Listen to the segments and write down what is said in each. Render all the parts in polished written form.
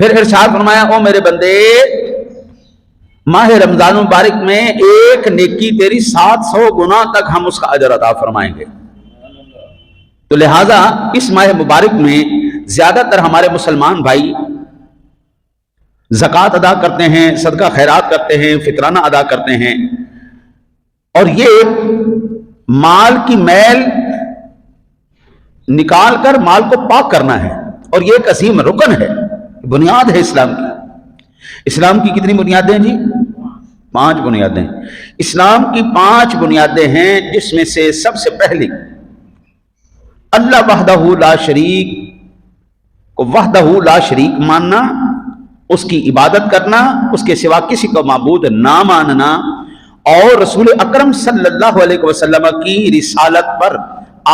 پھر ارشاد فرمایا او میرے بندے، ماہ رمضان مبارک میں ایک نیکی تیری 700 گنا تک ہم اس کا اجر عطا فرمائیں گے۔ تو لہٰذا اس ماہ مبارک میں زیادہ تر ہمارے مسلمان بھائی زکوٰۃ ادا کرتے ہیں، صدقہ خیرات کرتے ہیں، فطرانہ ادا کرتے ہیں، اور یہ مال کی میل نکال کر مال کو پاک کرنا ہے، اور یہ ایک عظیم رکن ہے، بنیاد ہے اسلام کی۔ اسلام کی کتنی بنیادیں جی؟ 5 بنیادیں۔ اسلام کی 5 بنیادیں ہیں، جس میں سے سب سے پہلی اللہ وحدہ لا شریک کو وحدہ لا شریک ماننا، اس کی عبادت کرنا، اس کے سوا کسی کو معبود نہ ماننا، اور رسول اکرم صلی اللہ علیہ وسلم کی رسالت پر،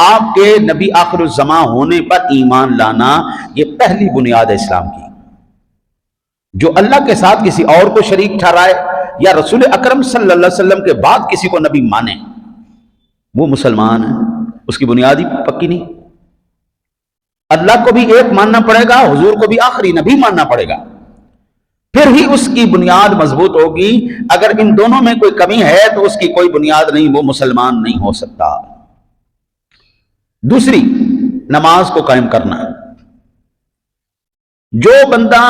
آپ کے نبی آخر الزمان ہونے پر ایمان لانا، یہ پہلی بنیاد ہے اسلام کی۔ جو اللہ کے ساتھ کسی اور کو شریک ٹھہرائے یا رسول اکرم صلی اللہ علیہ وسلم کے بعد کسی کو نبی مانے، وہ مسلمان ہے، اس کی بنیاد ہی پکی نہیں۔ اللہ کو بھی ایک ماننا پڑے گا، حضور کو بھی آخری نبی ماننا پڑے گا، پھر ہی اس کی بنیاد مضبوط ہوگی۔ اگر ان دونوں میں کوئی کمی ہے تو اس کی کوئی بنیاد نہیں، وہ مسلمان نہیں ہو سکتا۔ دوسری، نماز کو قائم کرنا۔ جو بندہ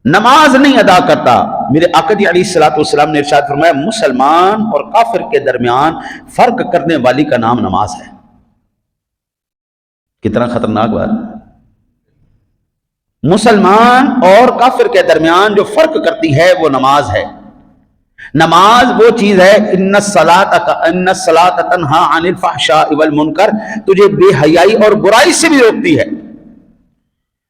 نماز نہیں ادا کرتا، میرے آقا جی علیہ الصلوۃ والسلام نے ارشاد فرمایا، مسلمان اور کافر کے درمیان فرق کرنے والی کا نام نماز ہے۔ کتنا خطرناک بات! مسلمان اور کافر کے درمیان جو فرق کرتی ہے وہ نماز ہے۔ نماز وہ چیز ہے، ان الصلاۃ تنہا عن الفحشاء والمنکر، تجھے بے حیائی اور برائی سے بھی روکتی ہے۔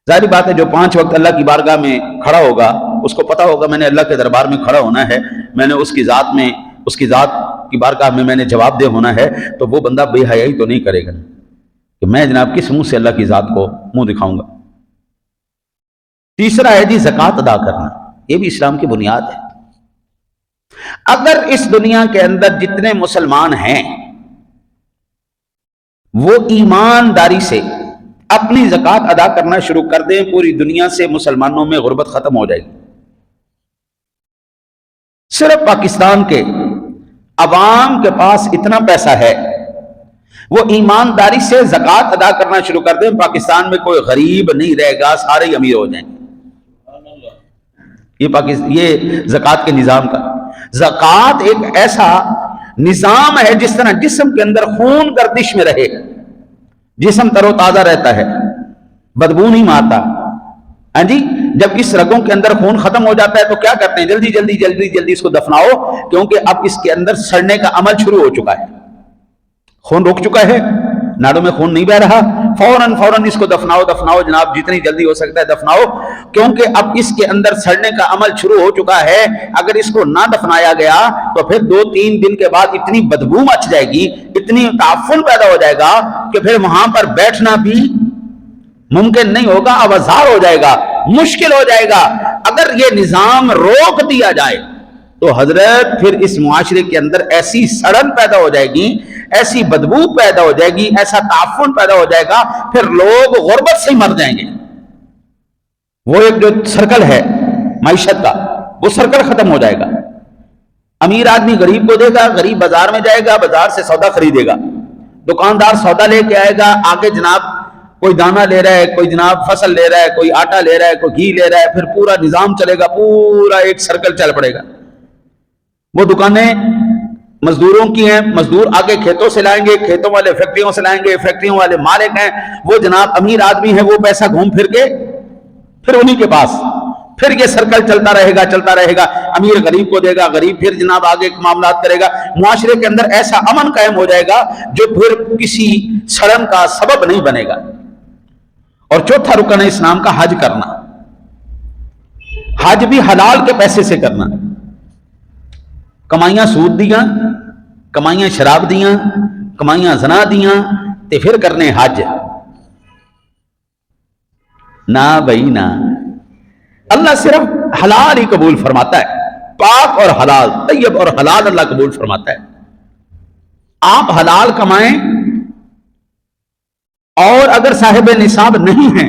ظاہری بات ہے، جو 5 وقت اللہ کی بارگاہ میں کھڑا ہوگا، اس کو پتا ہوگا میں نے اللہ کے دربار میں کھڑا ہونا ہے، میں نے اس کی ذات کی بارگاہ میں میں نے جواب دہ ہونا ہے، تو وہ بندہ بے حیائی تو نہیں کرے گا کہ میں جناب کس منہ سے اللہ کی ذات کو منہ دکھاؤں گا۔ تیسرا ہے جی زکوٰۃ ادا کرنا، یہ بھی اسلام کی بنیاد ہے۔ اگر اس دنیا کے اندر جتنے مسلمان ہیں وہ ایمانداری سے اپنی زکوٰۃ ادا کرنا شروع کر دیں، پوری دنیا سے مسلمانوں میں غربت ختم ہو جائے گی۔ صرف پاکستان کے عوام کے پاس اتنا پیسہ ہے، وہ ایمانداری سے زکوٰۃ ادا کرنا شروع کر دیں، پاکستان میں کوئی غریب نہیں رہے گا، سارے ہی امیر ہو جائیں گے۔ یہ زکوٰۃ کے نظام کا، زکوٰۃ ایک ایسا نظام ہے جس طرح جسم کے اندر خون گردش میں رہے، جسم تر و تازہ رہتا ہے، بدبو نہیں مارتا۔ ہاں جی، جب اس رگوں کے اندر خون ختم ہو جاتا ہے تو کیا کرتے ہیں؟ جلدی جلدی جلدی جلدی اس کو دفناؤ، کیونکہ اب اس کے اندر سڑنے کا عمل شروع ہو چکا ہے، خون رک چکا ہے، ناڑوں میں خون نہیں بہ رہا، فوراً اس کو دفناؤ جناب، جتنی جلدی ہو سکتا ہے دفناؤ، کیونکہ اب اس کے اندر سڑنے کا عمل شروع ہو چکا ہے۔ اگر اس کو نہ دفنایا گیا تو پھر 2-3 دن کے بعد اتنی بدبو مچ جائے گی، اتنی تعفن پیدا ہو جائے گا کہ پھر وہاں پر بیٹھنا بھی ممکن نہیں ہوگا، آوازار ہو جائے گا، مشکل ہو جائے گا۔ اگر یہ نظام روک دیا جائے تو حضرت پھر اس معاشرے کے اندر ایسی سڑن پیدا ہو جائے گی، ایسی بدبو پیدا ہو جائے گی، ایسا تعفن پیدا ہو جائے گا، پھر لوگ غربت سے مر جائیں گے۔ وہ ایک جو سرکل ہے معیشت کا، وہ سرکل ختم ہو جائے گا۔ امیر آدمی غریب کو دے گا، غریب بازار میں جائے گا، بازار سے سودا خریدے گا، دکاندار سودا لے کے آئے گا، آگے جناب کوئی دانا لے رہا ہے، کوئی جناب فصل لے رہا ہے، کوئی آٹا لے رہا ہے، کوئی گھی لے رہا ہے، پھر پورا نظام چلے گا، پورا ایک سرکل چل پڑے گا۔ وہ دکانیں مزدوروں کی ہیں، مزدور آگے کھیتوں سے لائیں گے، کھیتوں والے فیکٹریوں سے لائیں گے، فیکٹریوں والے مالک ہیں، وہ جناب امیر آدمی ہیں، وہ پیسہ گھوم پھر کے پھر انہی کے پاس، پھر یہ سرکل چلتا رہے گا، امیر غریب کو دے گا، غریب پھر جناب آگے معاملات کرے گا، معاشرے کے اندر ایسا امن قائم ہو جائے گا جو پھر کسی سڑن کا سبب نہیں بنے گا۔ اور چوتھا رکن ہے اسلام کا حج کرنا، حج بھی حلال کے پیسے سے کرنا، کمائیاں سود دیاں، کمائیاں شراب دیاں، کمائیاں زنا دیاں، تے پھر کرنے حج نہ بھائی نہ۔ اللہ صرف حلال ہی قبول فرماتا ہے، پاک اور حلال، طیب اور حلال اللہ قبول فرماتا ہے۔ آپ حلال کمائیں، اور اگر صاحب نصاب نہیں ہیں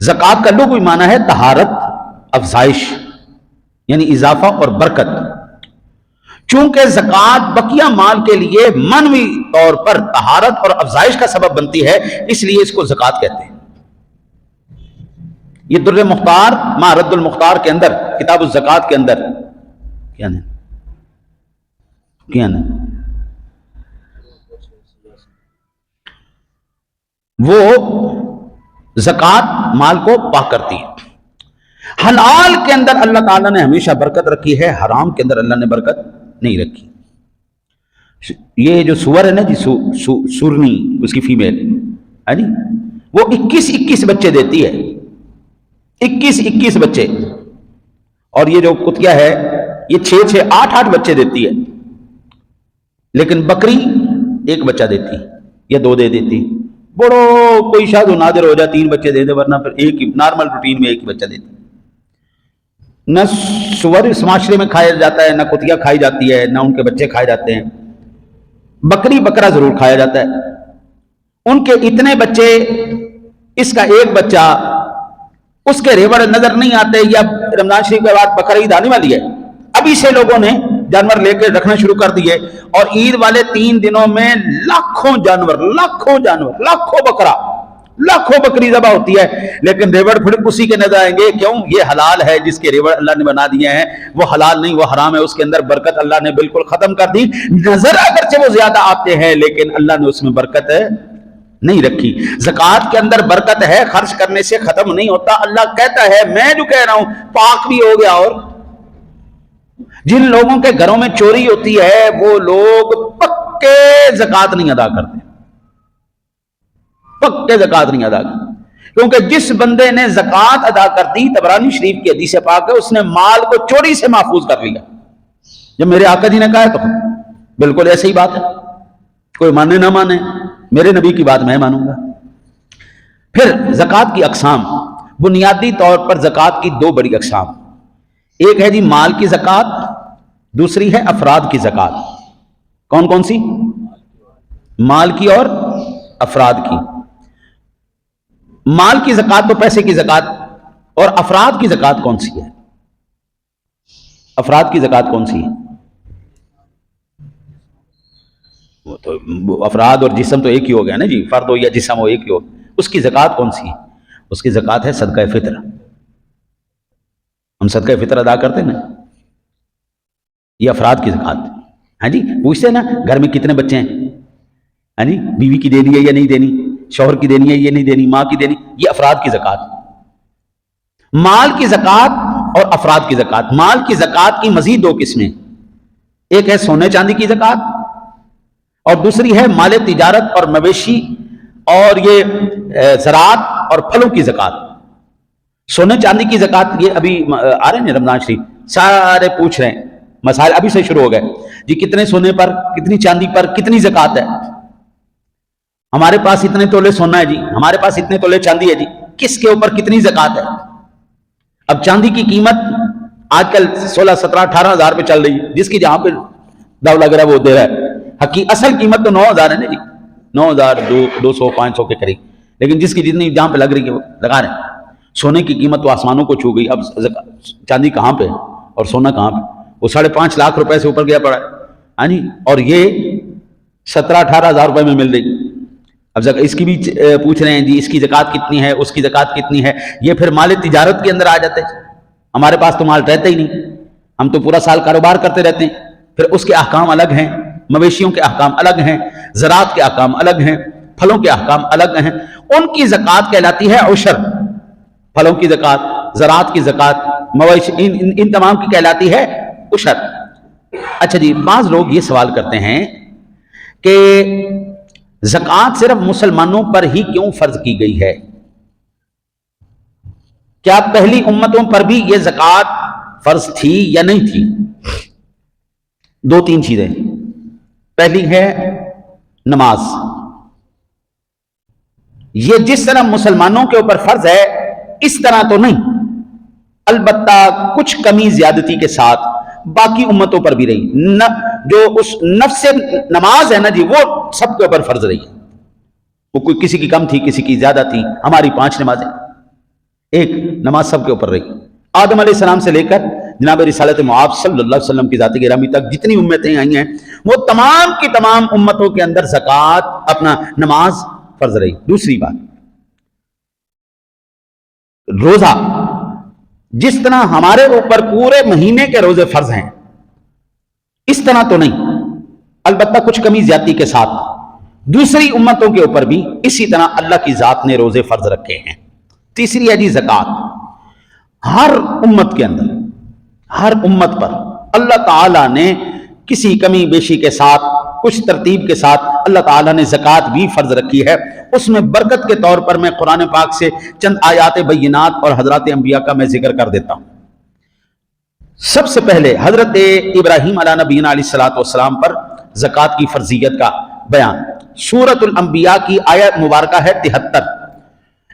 زکوٰۃ کا لغوی معنی ہے طہارت، افزائش، یعنی اضافہ اور برکت۔ چونکہ زکوٰۃ بقیہ مال کے لیے معنوی طور پر طہارت اور افزائش کا سبب بنتی ہے، اس لیے اس کو زکوٰۃ کہتے ہیں۔ یہ در مختار مع رد المختار کے اندر، کتاب الزکوٰۃ کے اندر کیا نہیں وہ زکوٰۃ مال کو پاک کرتی ہے۔ حلال کے اندر اللہ تعالیٰ نے ہمیشہ برکت رکھی ہے، حرام کے اندر اللہ نے برکت نہیں رکھی۔ یہ جو سور ہے نا جی، سورنی، اس کی فیمیل ہے جی، وہ 21 بچے دیتی ہے، 21 بچے، اور یہ جو کتیا ہے یہ 6 8 بچے دیتی ہے، لیکن بکری 1 بچہ دیتی یا 2 دے دیتی، بڑو کوئی شاید نادر ہو جائے 3 بچے دے دے، ورنہ پھر ایک ہی نارمل روٹین میں 1 بچہ دیتی۔ نہ سور اس معاشرے میں کھایا جاتا ہے، نہ کتیا کھائی جاتی ہے، نہ ان کے بچے کھائے جاتے ہیں، بکری بکرا ضرور کھایا جاتا ہے۔ ان کے اتنے بچے، اس کا 1 بچہ، اس کے ریوڑ نظر نہیں آتے، یا رمضان شریف کے بعد بقرہ عید آنے والی ہے، ابھی سے لوگوں نے جانور لے کے رکھنا شروع کر دیے، اور عید والے 3 دنوں میں لاکھوں جانور، لاکھوں بکرا، لاکھوں بکری ذبح ہوتی ہے، لیکن ریوڑ پھر اسی کے نظر آئیں گے۔ کیوں؟ یہ حلال ہے، جس کے ریوڑ اللہ نے بنا دیے ہیں وہ حلال نہیں، وہ حرام ہے، اس کے اندر برکت اللہ نے بالکل ختم کر دی۔ نظر اگرچہ وہ زیادہ آتے ہیں، لیکن اللہ نے اس میں برکت نہیں رکھی۔ زکوٰۃ کے اندر برکت ہے، خرچ کرنے سے ختم نہیں ہوتا۔ اللہ کہتا ہے، میں جو کہہ رہا ہوں پاک بھی ہو گیا۔ اور جن لوگوں کے گھروں میں چوری ہوتی ہے وہ لوگ پکے زکوٰۃ نہیں ادا کرتے، پکے زکوٰۃ نہیں ادا کرتے، کیونکہ جس بندے نے زکوٰۃ ادا کر دی، طبرانی شریف کی حدیث پاک ہے، اس نے مال کو چوری سے محفوظ کر لیا۔ جب میرے آقا جی نے کہا ہے تو بالکل ایسے ہی بات ہے، کوئی مانے نہ مانے، میرے نبی کی بات میں مانوں گا۔ پھر زکوٰۃ کی اقسام، بنیادی طور پر زکوٰۃ کی 2 بڑی اقسام، ایک ہے جی مال کی زکوٰۃ، دوسری ہے افراد کی زکوٰۃ۔ کون کون سی؟ مال کی اور افراد کی۔ مال کی زکوٰۃ تو پیسے کی زکوٰۃ، اور افراد کی زکوٰۃ کون سی ہے؟ افراد کی زکوٰۃ کون سی ہے؟ وہ تو افراد اور جسم تو ایک ہی ہو گیا نا جی، فرد ہو یا جسم ہو ایک ہی ہو، اس کی زکوٰۃ کون سی ہے؟ اس کی زکوٰۃ ہے صدقہ فطر۔ ہم صدقہ فطر ادا کرتے ہیں نا، یہ افراد کی زکوٰۃ۔ ہاں جی، پوچھتے ہیں نا گھر میں کتنے بچے ہیں، ہاں جی، بیوی کی دینی ہے یا نہیں دینی، شوہر کی دینی ہے یا نہیں دینی، ماں کی دینی، یہ افراد کی زکوٰۃ۔ مال کی زکوٰۃ اور افراد کی زکوٰۃ۔ مال کی زکوٰۃ کی مزید 2 قسمیں، ایک ہے سونے چاندی کی زکوٰۃ، اور دوسری ہے مال تجارت اور مویشی اور یہ زراعت اور پھلوں کی زکوٰۃ۔ سونے چاندی کی زکوٰۃ، یہ ابھی آ رہے ہیں رمضان شریف، سارے پوچھ رہے ہیں، مسائل ابھی سے شروع ہو گئے جی، کتنے سونے پر، کتنی چاندی پر کتنی زکوٰۃ ہے؟ ہمارے پاس اتنے تولے سونا ہے جی، ہمارے پاس اتنے تولے چاندی ہے جی، کس کے اوپر کتنی زکوٰۃ ہے؟ اب چاندی کی قیمت آج کل 16 17 18 ہزار پہ چل رہی ہے، جس کی جہاں پہ داؤ لگ رہا ہے وہ دے رہا ہے، اصل قیمت تو 9,000 ہے نا جی، 9,000 200 500 کے قریب، لیکن جس کی جتنی جہاں پہ لگ رہی ہے وہ لگا رہے ہیں۔ سونے کی قیمت تو آسمانوں کو چھو گئی، اب چاندی کہاں پہ اور سونا کہاں پہ؟ وہ 5.5 لاکھ روپے سے اوپر گیا پڑا ہے، ہاں جی، اور یہ 17-18 ہزار روپے میں مل رہی۔ اب اس کی بھی پوچھ رہے ہیں جی، اس کی زکوٰۃ کتنی ہے، اس کی زکوٰۃ کتنی ہے؟ یہ پھر مال تجارت کے اندر آ جاتے ہیں۔ ہمارے پاس تو مال رہتا ہی نہیں، ہم تو پورا سال کاروبار کرتے رہتے ہیں، پھر اس کے احکام الگ ہیں، مویشیوں کے احکام الگ ہیں، زراعت کے احکام الگ ہیں، پھلوں کے احکام الگ ہیں۔ ان کی زکوٰۃ کہلاتی ہے عشر، پھلوں کی زکوٰۃ، زراعت کی زکوٰۃ، مویشی، ان تمام کی کہلاتی ہے عشر۔ اچھا جی، بعض لوگ یہ سوال کرتے ہیں کہ زکوٰۃ صرف مسلمانوں پر ہی کیوں فرض کی گئی ہے؟ کیا پہلی امتوں پر بھی یہ زکوٰۃ فرض تھی یا نہیں تھی؟ 2-3 چیزیں۔ پہلی ہے نماز، یہ جس طرح مسلمانوں کے اوپر فرض ہے اس طرح تو نہیں، البتہ کچھ کمی زیادتی کے ساتھ باقی امتوں پر بھی رہی۔ جو اس نفس نماز ہے نا جی، وہ سب کے اوپر فرض رہی ہے، وہ کوئی کسی کی کم تھی، کسی کی زیادہ تھی۔ ہماری 5 نمازیں، ایک نماز سب کے اوپر رہی. آدم علیہ السلام سے لے کر جناب رسالت معاب صلی اللہ علیہ وسلم کی ذات گرامی تک جتنی امتیں آئی ہیں وہ تمام کی تمام امتوں کے اندر زکوٰۃ اپنا نماز فرض رہی. دوسری بات، روزہ جس طرح ہمارے اوپر پورے مہینے کے روزے فرض ہیں اس طرح تو نہیں، البتہ کچھ کمی زیادتی کے ساتھ دوسری امتوں کے اوپر بھی اسی طرح اللہ کی ذات نے روزے فرض رکھے ہیں. تیسری ہے جی زکوٰۃ. ہر امت کے اندر، ہر امت پر اللہ تعالیٰ نے کسی کمی بیشی کے ساتھ، کچھ ترتیب کے ساتھ اللہ تعالیٰ نے زکوٰۃ بھی فرض رکھی ہے. اس میں برکت کے طور پر میں قرآن پاک سے چند آیات بینات اور حضرات انبیاء کا میں ذکر کر دیتا ہوں. سب سے پہلے حضرت ابراہیم علیہ نبینا علیہ الصلوۃ والسلام پر زکوٰۃ کی فرضیت کا بیان سورۃ الانبیاء کی آیت مبارکہ ہے 73.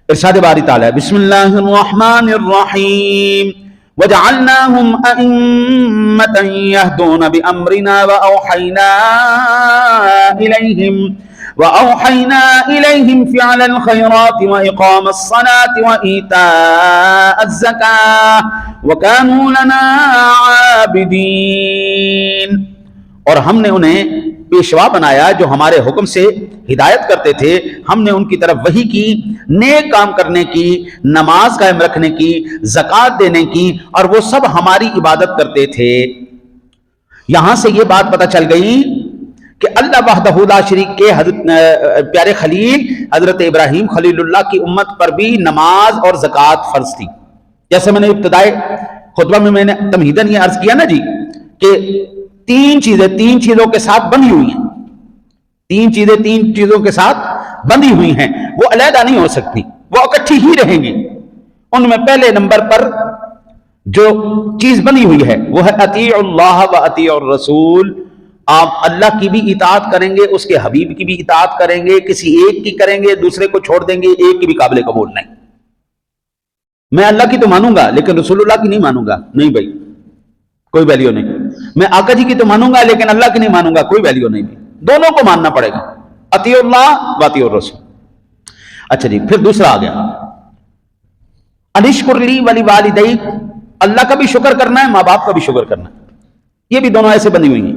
ارشاد باری تعالیٰ بسم اللہ الرحمن الرحیم وجعلناهم أئمة يهدون بأمرنا وأوحينا إليهم فعل الخيرات وإقام الصلاة وإيتاء الزكاة وكانوا لنا عابدين. اور ہم نے انہیں پیشوا بنایا جو ہمارے حکم سے ہدایت کرتے تھے. ہم نے ان کی طرف وحی کی، نیک کام کرنے کی، نماز قائم رکھنے کی، زکوٰۃ دینے کی، اور وہ سب ہماری عبادت کرتے تھے. یہاں سے یہ بات پتہ چل گئی کہ اللہ وحدہ لا شریک کے پیارے خلیل حضرت ابراہیم خلیل اللہ کی امت پر بھی نماز اور زکوٰۃ فرض تھی. جیسے میں نے ابتدائے خطبہ میں نے تمہیداً یہ عرض کیا نا جی کہ تین چیزوں کے ساتھ بندھی ہوئی ہیں. تین چیزوں کے ساتھ بندھی ہوئی ہیں، وہ علیحدہ نہیں ہو سکتی، وہ اکٹھی ہی رہیں گی. ان میں پہلے نمبر پر جو چیز بندھی ہوئی ہے وہ ہے اطیع اللہ و اطیع الرسول. آپ اللہ کی بھی اطاعت کریں گے، اس کے حبیب کی بھی اطاعت کریں گے. کسی ایک کی کریں گے دوسرے کو چھوڑ دیں گے، ایک کی بھی قابل قبول نہیں. میں اللہ کی تو مانوں گا لیکن رسول اللہ کی نہیں مانوں گا، نہیں بھائی کوئی ویلیو نہیں. میں آقا جی کی تو مانوں گا لیکن اللہ کی نہیں مانوں گا، کوئی ویلیو نہیں. دونوں کو ماننا پڑے گا، اطیع اللہ و اطیع الرسول. اچھا جی، پھر دوسرا آ گیا انشکر لی ولی والدیک. اللہ کا بھی شکر کرنا ہے، ماں باپ کا بھی شکر کرنا ہے. یہ بھی دونوں ایسے بنی ہوئی ہیں.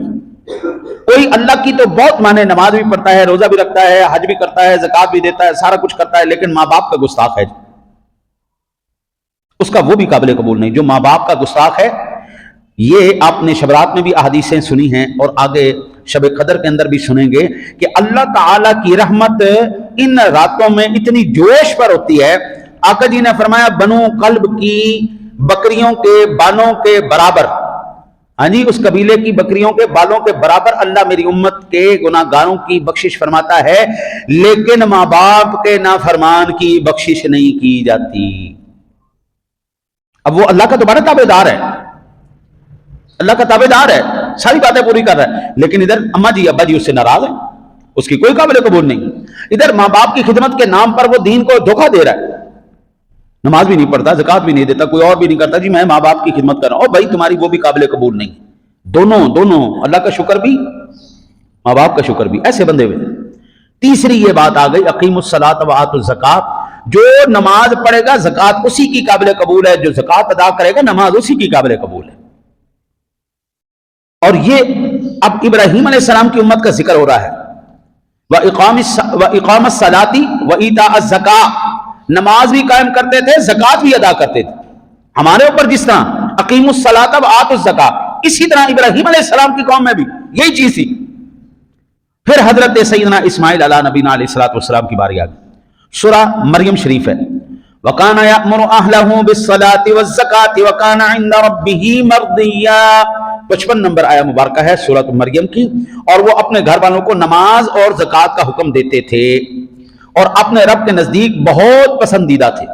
کوئی اللہ کی تو بہت مانے، نماز بھی پڑھتا ہے، روزہ بھی رکھتا ہے، حج بھی کرتا ہے، زکوٰۃ بھی دیتا ہے، سارا کچھ کرتا ہے، لیکن ماں باپ کا گستاخ ہے، اس کا وہ بھی قابل قبول نہیں. جو ماں باپ کا گستاخ ہے، یہ آپ نے شبرات میں بھی احادیثیں سنی ہیں اور آگے شب قدر کے اندر بھی سنیں گے کہ اللہ تعالیٰ کی رحمت ان راتوں میں اتنی جوش پر ہوتی ہے. آقا جی نے فرمایا بنو قلب کی بکریوں کے بالوں کے برابر، ہاں جی، اس قبیلے کی بکریوں کے بالوں کے برابر اللہ میری امت کے گناہگاروں کی بخشش فرماتا ہے، لیکن ماں باپ کے نافرمان کی بخشش نہیں کی جاتی. اب وہ اللہ کا دوبارہ تابع دار ہے، اللہ کا تابع دار ہے، ساری باتیں پوری کر رہا ہے، لیکن ادھر اماں جی ابا جی اس سے ناراض ہیں، اس کی کوئی قابل قبول نہیں. ادھر ماں باپ کی خدمت کے نام پر وہ دین کو دھوکہ دے رہا ہے، نماز بھی نہیں پڑھتا، زکوٰۃ بھی نہیں دیتا، کوئی اور بھی نہیں کرتا، جی میں ماں باپ کی خدمت کر رہا ہوں. اور بھائی تمہاری وہ بھی قابل قبول نہیں. دونوں اللہ کا شکر بھی، ماں باپ کا شکر بھی، ایسے بندے ہوئے. تیسری یہ بات آ گئی اقیم الصلاۃ وآتوا الزکاۃ. جو نماز پڑھے گا زکوٰۃ اسی کی قابل قبول ہے، جو زکوٰۃ ادا کرے گا نماز اسی کی قابل قبول ہے. اور یہ اب ابراہیم علیہ السلام کی امت کا ذکر ہو رہا ہے. وَإِقَامَ الصَّلَاةِ وَإِيتَاءَ الزَّكَاةِ. نماز بھی قائم کرتے تھے، زکوٰۃ بھی ادا کرتے تھے. ہمارے اوپر جس طرح اقیم الصلاۃ وآتوا الزکاۃ، اسی طرح ابراہیم علیہ السلام کی قوم میں بھی یہی چیز تھی. پھر حضرت سیدنا اسماعیل علیہ نبینا علیہ الصلوۃ والسلام کی باری آ گئی. سورہ مریم شریف ہے وَكَانَ يَأْمُرُ أَهْلَهُ بِالصَّلَاةِ وَالزَّكَاةِ وَكَانَ عِندَ رَبِّهِ مَرْضِيًّا. 55 نمبر آیا مبارکہ ہے سورۃ مریم کی. اور وہ اپنے گھر والوں کو نماز اور زکوٰۃ کا حکم دیتے تھے اور اپنے رب کے نزدیک بہت پسندیدہ تھے.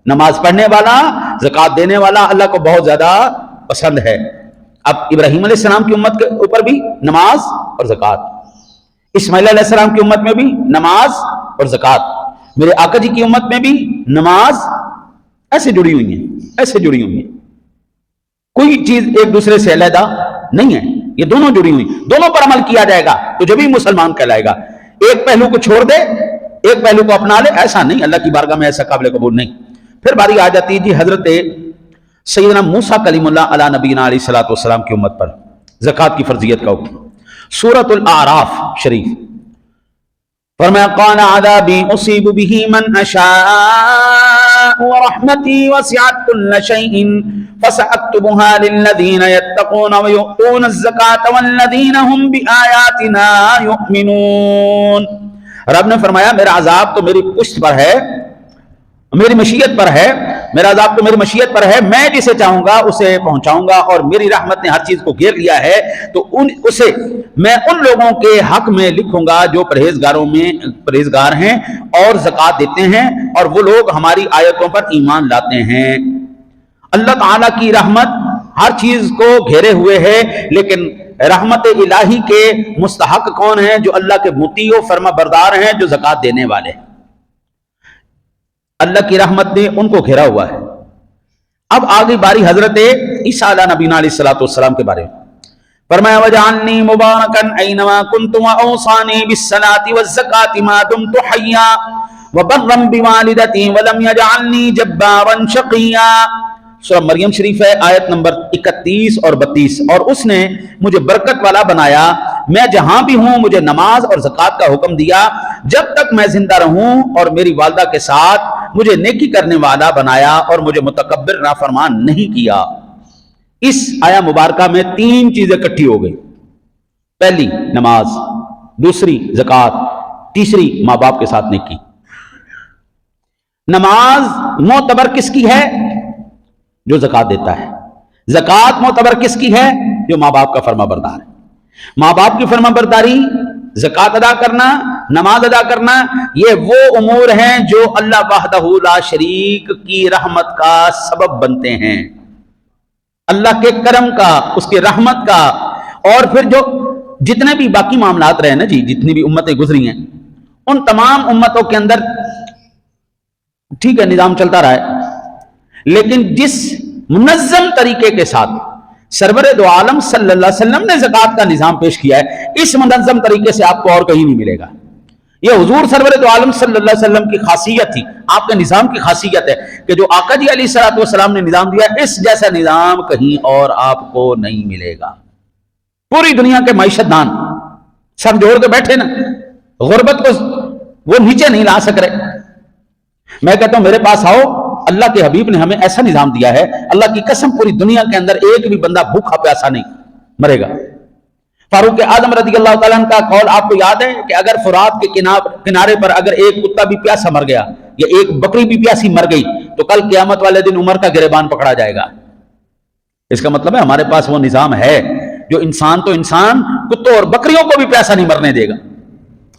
نماز پڑھنے والا، زکوٰۃ دینے والا اللہ کو بہت زیادہ پسند ہے. اب ابراہیم علیہ السلام کی امت کے اوپر بھی نماز اور زکوٰۃ، اسماعیل علیہ السلام کی امت میں بھی نماز اور زکوٰۃ، میرے آقا جی کی امت میں بھی نماز، ایسے جڑی ہوئی ہیں، ایسے جڑی ہوئی ہیں. کوئی چیز ایک دوسرے سے علیحدہ نہیں ہے، یہ دونوں جڑی ہوئی. دونوں پر عمل کیا جائے گا تو جب ہی مسلمان کہلائے گا. ایک پہلو کو چھوڑ دے، ایک پہلو کو اپنا لے، ایسا نہیں. اللہ کی بارگاہ میں ایسا قابل قبول نہیں. پھر باری آ جاتی ہے جی حضرت سیدنا موسیٰ کلیم اللہ علی نبینا علیہ الصلوۃ والسلام کی امت پر زکوٰۃ کی فرضیت کا حکم. سورۃ الاعراف شریف فرمایا قال عذابی اصیب بہ من اشاء ورحمتی وسعت کل شیء فسأکتبها للذین یتقون ویؤتون الزکاة والذین هم بآیاتنا یؤمنون. رب نے فرمایا میرا عذاب تو میری پشت پر ہے، میری مشیت پر ہے، میرا عذاب تو میری مشیت پر ہے، میں جسے چاہوں گا اسے پہنچاؤں گا، اور میری رحمت نے ہر چیز کو گھیر لیا ہے تو اسے میں ان لوگوں کے حق میں لکھوں گا جو پرہیزگار ہیں اور زکوٰۃ دیتے ہیں اور وہ لوگ ہماری آیتوں پر ایمان لاتے ہیں. اللہ تعالیٰ کی رحمت ہر چیز کو گھیرے ہوئے ہے، لیکن رحمت الہی کے مستحق کون ہیں؟ جو اللہ کے مطیع و فرما بردار ہیں، جو زکوٰۃ دینے والے ہیں. اللہ کی رحمت نے ان کو گھیرا ہوا ہے. اب آگے باری حضرت عیسیٰ علیہ نبینا علیہ الصلوۃ والسلام کے بارے میں فرمایا وجعلنی مبارکا اینما کنت واوصانی بالصلاۃ والزکاۃ ما دمت حیا وبرا بوالدتی ولم یجعلنی جبارا شقیا. سورہ مریم شریف ہے آیت نمبر 31 اور 32. اور اس نے مجھے برکت والا بنایا، میں جہاں بھی ہوں مجھے نماز اور زکوٰۃ کا حکم دیا جب تک میں زندہ رہوں، اور میری والدہ کے ساتھ مجھے نیکی کرنے والا بنایا اور مجھے متکبر نافرمان نہیں کیا. اس آیا مبارکہ میں 3 چیزیں اکٹھی ہو گئی. پہلی نماز، دوسری زکوٰۃ، تیسری ماں باپ کے ساتھ نیکی. نماز معتبر کس کی ہے؟ جو زکوٰۃ دیتا ہے. زکوٰۃ معتبر کس کی ہے؟ جو ماں باپ کا فرما بردار ہے. ماں باپ کی فرما برداری، زکوٰۃ ادا کرنا، نماز ادا کرنا، یہ وہ امور ہیں جو اللہ وحدہ لا شریک کی رحمت کا سبب بنتے ہیں، اللہ کے کرم کا، اس کی رحمت کا. اور پھر جو جتنے بھی باقی معاملات رہے نا جی، جتنی بھی امتیں گزری ہیں، ان تمام امتوں کے اندر ٹھیک ہے نظام چلتا رہا ہے، لیکن جس منظم طریقے کے ساتھ سرور دو عالم صلی اللہ علیہ وسلم نے زکوٰۃ کا نظام پیش کیا ہے، اس منظم طریقے سے آپ کو اور کہیں نہیں ملے گا. یہ حضور سرور دو عالم صلی اللہ علیہ وسلم کی خاصیت تھی، آپ کے نظام کی خاصیت ہے کہ جو آقا جی علیہ الصلوۃ والسلام نے نظام دیا، اس جیسا نظام کہیں اور آپ کو نہیں ملے گا. پوری دنیا کے معیشت دان سر جوڑ کے بیٹھے نا، غربت کو وہ نیچے نہیں لا سک رہے. میں کہتا ہوں میرے پاس آؤ، اللہ کے حبیب نے ہمیں ایسا نظام دیا ہے، اللہ کی قسم پوری دنیا کے اندر ایک بھی بندہ بھوکا پیاسا نہیں مرے گا. فاروق اعظم رضی اللہ تعالیٰ عنہ کا قول آپ کو یاد ہے کہ اگر فرات کے کنارے پر اگر ایک کتا بھی پیاسا مر گیا یا ایک بکری بھی پیاسی مر گئی تو کل قیامت والے دن عمر کا گریبان پکڑا جائے گا. اس کا مطلب ہے ہمارے پاس وہ نظام ہے جو انسان تو انسان، کتوں اور بکریوں کو بھی پیاسا نہیں مرنے دے گا،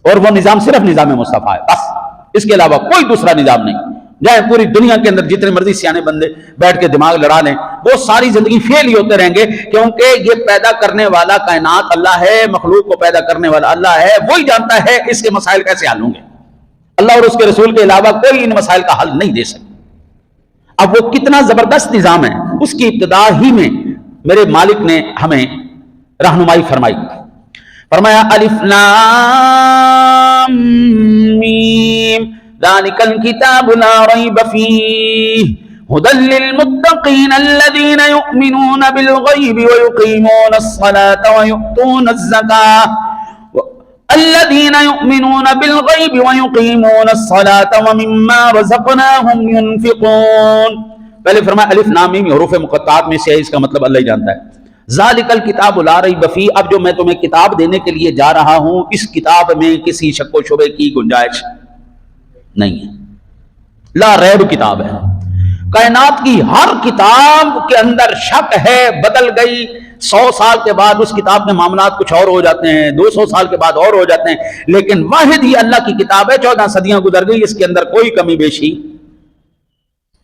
اور وہ نظام صرف نظام مصطفیٰ ہے بس، اس کے علاوہ کوئی دوسرا نظام نہیں. جائے پوری دنیا کے اندر جتنے مرضی سیانے بندے بیٹھ کے دماغ لڑا لیں، وہ ساری زندگی فیل ہی ہوتے رہیں گے، کیونکہ یہ پیدا کرنے والا کائنات اللہ ہے، مخلوق کو پیدا کرنے والا اللہ ہے، وہی جانتا ہے اس کے مسائل کیسے حل ہوں گے. اللہ اور اس کے رسول کے علاوہ کوئی ان مسائل کا حل نہیں دے سکتا. اب وہ کتنا زبردست نظام ہے، اس کی ابتدا ہی میں میرے مالک نے ہمیں رہنمائی فرمائی. فرمایا الف لام میم ذالک الکتاب لا ریب فیہ ہدی للمتقین الذین یؤمنون بالغیب ویقیمون الصلاة ویؤتون الزکاة الذین یؤمنون بالغیب ویقیمون الصلاة ومما رزقناہم ينفقون. پہلے فرمایا الف لام میم حروف مقطعات میں سے ہے، اس کا مطلب اللہ ہی جانتا ہے. ذالک الکتاب لا ریب فیہ، اب جو میں تمہیں کتاب دینے کے لیے جا رہا ہوں اس کتاب میں کسی شک و شبے کی گنجائش نہیں ہے. لا ریب کتاب ہے. کائنات کی ہر کتاب کے اندر شک ہے، بدل گئی. 100 سال کے بعد اس کتاب کے معاملات کچھ اور ہو جاتے ہیں، 200 سال کے بعد اور ہو جاتے ہیں، لیکن واحد ہی اللہ کی کتاب ہے. 14 صدیاں گزر گئی، اس کے اندر کوئی کمی بیشی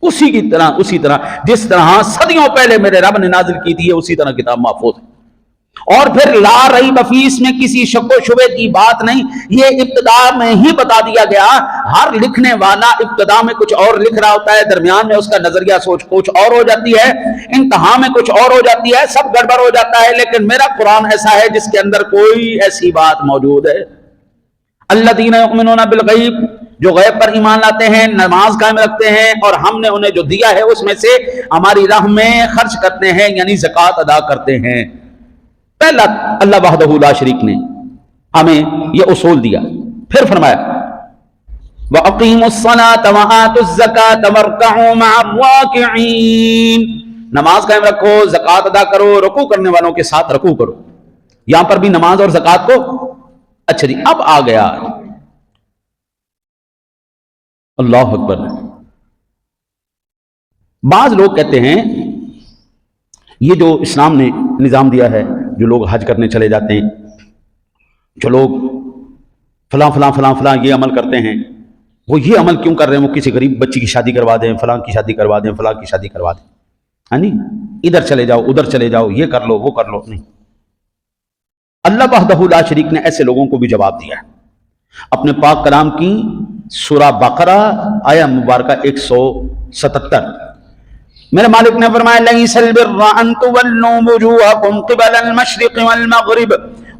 اسی طرح جس طرح صدیوں پہلے میرے رب نے نازل کی تھی اسی طرح کتاب محفوظ ہے. اور پھر لا ریب فیہ، اس میں کسی شک و شبے کی بات نہیں. یہ ابتدا میں ہی بتا دیا گیا. ہر لکھنے والا ابتدا میں کچھ اور لکھ رہا ہوتا ہے، درمیان میں اس کا نظریہ سوچ کچھ اور ہو جاتی ہے، انتہا میں کچھ اور ہو جاتی ہے، سب گڑبڑ ہو جاتا ہے. لیکن میرا قرآن ایسا ہے جس کے اندر کوئی ایسی بات موجود ہے. الذین یؤمنون بالغیب، جو غیب پر ایمان لاتے ہیں، نماز قائم رکھتے ہیں، اور ہم نے انہیں جو دیا ہے اس میں سے ہماری راہ میں خرچ کرتے ہیں، یعنی زکوٰۃ ادا کرتے ہیں۔ پہلا اللہ وحدہ لا شریک نے ہمیں یہ اصول دیا۔ پھر فرمایا وَأَقِيمُوا الصَّلَاةَ وَآتُوا الزَّكَاةَ وَارْكَعُوا مَعَ الرَّاكِعِينَ، نماز قائم رکھو، زکوٰۃ ادا کرو، رکوع کرنے والوں کے ساتھ رکوع کرو۔ یہاں پر بھی نماز اور زکوٰۃ کو اچھا جی اب آ گیا اللہ اکبر۔ بعض لوگ کہتے ہیں یہ جو اسلام نے نظام دیا ہے، جو لوگ حج کرنے چلے جاتے ہیں، جو لوگ فلاں فلاں فلاں فلاں یہ عمل کرتے ہیں، وہ یہ عمل کیوں کر رہے ہیں؟ وہ کسی غریب بچی کی شادی کروا دیں، فلاں کی شادی کروا دیں، فلاں کی شادی کروا دیں، ہاں نہیں، ادھر چلے جاؤ ادھر چلے جاؤ، یہ کر لو وہ کر لو۔ نہیں، اللہ وحدہ لا شریک نے ایسے لوگوں کو بھی جواب دیا ہے اپنے پاک کلام کی سورہ بقرہ آیہ مبارکہ 177۔ میرے مالک نے فرمایا لیس البر ان تولوا وجوهكم قبل المشرق والمغرب